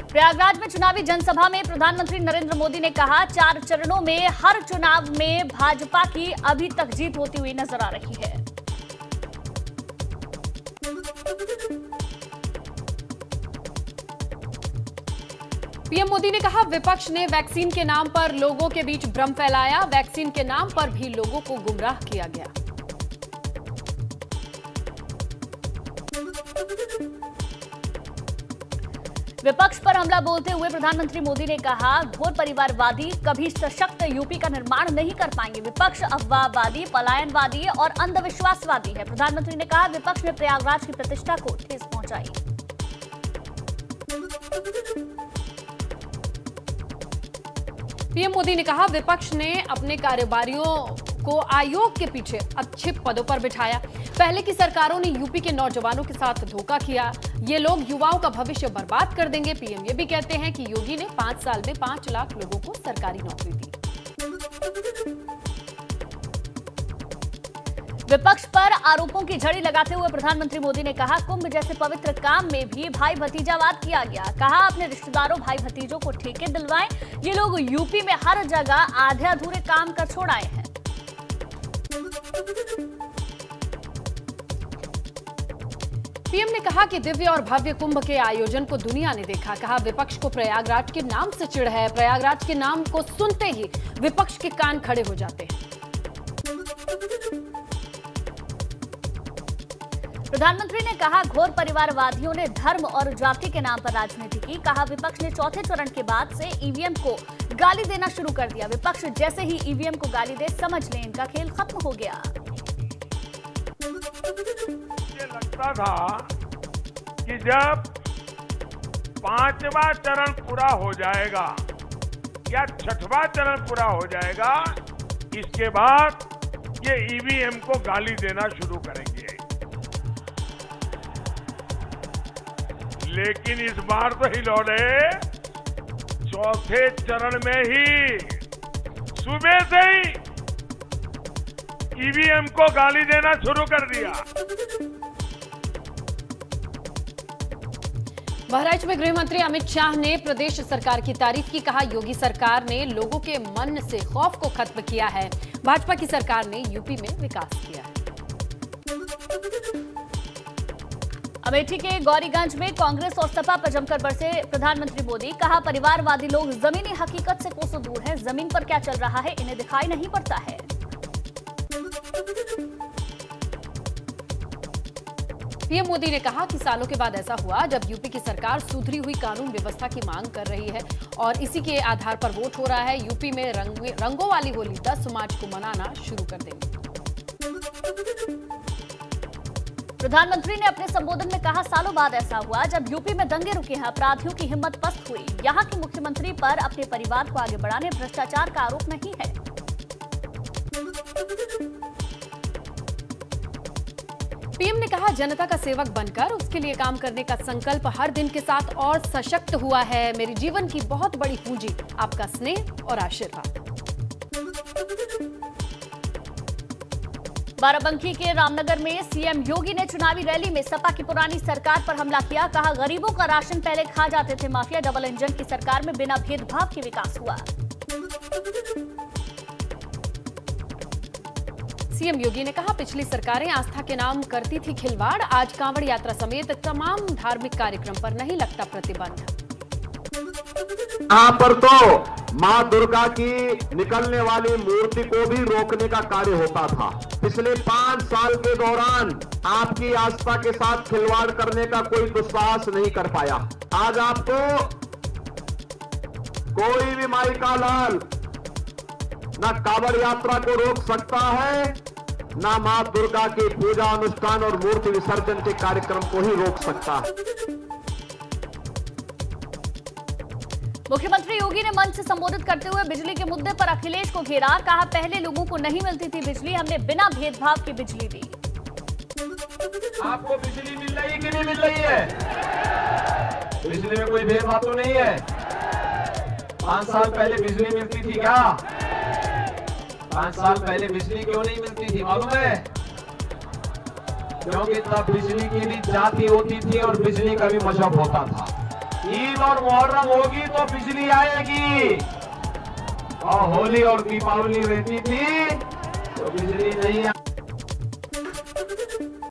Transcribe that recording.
प्रयागराज में चुनावी जनसभा में प्रधानमंत्री नरेंद्र मोदी ने कहा, 4 चरणों में हर चुनाव में भाजपा की अभी तक जीत होती हुई नजर आ रही है। पीएम मोदी ने कहा, विपक्ष ने वैक्सीन के नाम पर लोगों के बीच भ्रम फैलाया, वैक्सीन के नाम पर भी लोगों को गुमराह किया गया। विपक्ष पर हमला बोलते हुए प्रधानमंत्री मोदी ने कहा, घोर परिवारवादी कभी सशक्त यूपी का निर्माण नहीं कर पाएंगे। विपक्ष अफवाहवादी, पलायनवादी और अंधविश्वासवादी है। प्रधानमंत्री ने कहा, विपक्ष ने प्रयागराज की प्रतिष्ठा को ठेस पहुंचाई। पीएम मोदी ने कहा, विपक्ष ने अपने कारोबारियों को आयोग के पीछे अच्छे पदों पर बिठाया। पहले की सरकारों ने यूपी के नौजवानों के साथ धोखा किया। ये लोग युवाओं का भविष्य बर्बाद कर देंगे। पीएम ये भी कहते हैं कि योगी ने 5 साल में 5 लाख लोगों को सरकारी नौकरी दी। विपक्ष पर आरोपों की झड़ी लगाते हुए प्रधानमंत्री मोदी ने कहा, कुंभ जैसे पवित्र काम में भी भाई भतीजावाद किया गया। कहा, अपने रिश्तेदारों भाई भतीजों को ठेके दिलवाएं। ये लोग यूपी में हर जगह आधे अधूरे काम कर छोड़ आए हैं। पीएम ने कहा कि दिव्य और भव्य कुंभ के आयोजन को दुनिया ने देखा। कहा, विपक्ष को प्रयागराज के नाम से चिढ़ है। प्रयागराज के नाम को सुनते ही विपक्ष के कान खड़े हो जाते हैं। प्रधानमंत्री ने कहा, घोर परिवारवादियों ने धर्म और जाति के नाम पर राजनीति की। कहा, विपक्ष ने चौथे चरण के बाद से ईवीएम को गाली देना शुरू कर दिया। विपक्ष जैसे ही ईवीएम को गाली दे, समझ लें इनका खेल खत्म हो गया। मुझे लगता था कि जब 5वां चरण पूरा हो जाएगा या 6वां चरण पूरा हो जाएगा, इसके बाद ये ईवीएम को गाली देना शुरू करेंगे। लेकिन इस बार तो हिलौले चौथे चरण में ही सुबह से ही ईवीएम को गाली देना शुरू कर दिया। बहराइच में गृह मंत्री अमित शाह ने प्रदेश सरकार की तारीफ की। कहा, योगी सरकार ने लोगों के मन से खौफ को खत्म किया है। भाजपा की सरकार ने यूपी में विकास किया है। अमेठी के गौरीगंज में कांग्रेस और सपा पर जमकर बरसे प्रधानमंत्री मोदी। कहा, परिवारवादी लोग जमीनी हकीकत से कोसों दूर हैं। जमीन पर क्या चल रहा है इन्हें दिखाई नहीं पड़ता है। पीएम मोदी ने कहा कि सालों के बाद ऐसा हुआ जब यूपी की सरकार सुधरी हुई कानून व्यवस्था की मांग कर रही है और इसी के आधार पर वोट हो रहा है। यूपी में रंगों वाली होली 10 मार्च को मनाना शुरू कर देंगे। प्रधानमंत्री ने अपने संबोधन में कहा, सालों बाद ऐसा हुआ जब यूपी में दंगे रुके हैं, अपराधियों की हिम्मत पस्त हुई। यहां के मुख्यमंत्री पर अपने परिवार को आगे बढ़ाने भ्रष्टाचार का आरोप नहीं है। पीएम ने कहा, जनता का सेवक बनकर उसके लिए काम करने का संकल्प हर दिन के साथ और सशक्त हुआ है। मेरे जीवन की बहुत बड़ी पूंजी आपका स्नेह और आशीर्वाद। बाराबंकी के रामनगर में सीएम योगी ने चुनावी रैली में सपा की पुरानी सरकार पर हमला किया। कहा, गरीबों का राशन पहले खा जाते थे माफिया, डबल इंजन की सरकार में बिना भेदभाव के विकास हुआ। सीएम योगी ने कहा, पिछली सरकारें आस्था के नाम करती थी खिलवाड़। आज कांवड़ यात्रा समेत तमाम धार्मिक कार्यक्रम पर नहीं लगता प्रतिबंध। यहाँ पर तो मां दुर्गा की निकलने वाली मूर्ति को भी रोकने का कार्य होता था। पिछले 5 साल के दौरान आपकी आस्था के साथ खिलवाड़ करने का कोई दुस्साहस नहीं कर पाया। आज आपको कोई भी माई का लाल न कांवड़ यात्रा को रोक सकता है, न मां दुर्गा के पूजा अनुष्ठान और मूर्ति विसर्जन के कार्यक्रम को ही रोक सकता है। मुख्यमंत्री योगी ने मंच से संबोधित करते हुए बिजली के मुद्दे पर अखिलेश को घेरा। कहा, पहले लोगों को नहीं मिलती थी बिजली, हमने बिना भेदभाव की बिजली दी। आपको बिजली मिल रही है कि नहीं मिल रही है? बिजली में कोई भेदभाव तो नहीं है। 5 साल पहले बिजली मिलती थी क्या? 5 साल पहले बिजली क्यों नहीं मिलती थी मालूम है? क्योंकि तब बिजली की भी जाती होती थी और बिजली का भी मशहब होता था। ईद और मुहर्रम होगी तो बिजली आएगी, और होली और दीपावली रहती थी तो बिजली नहीं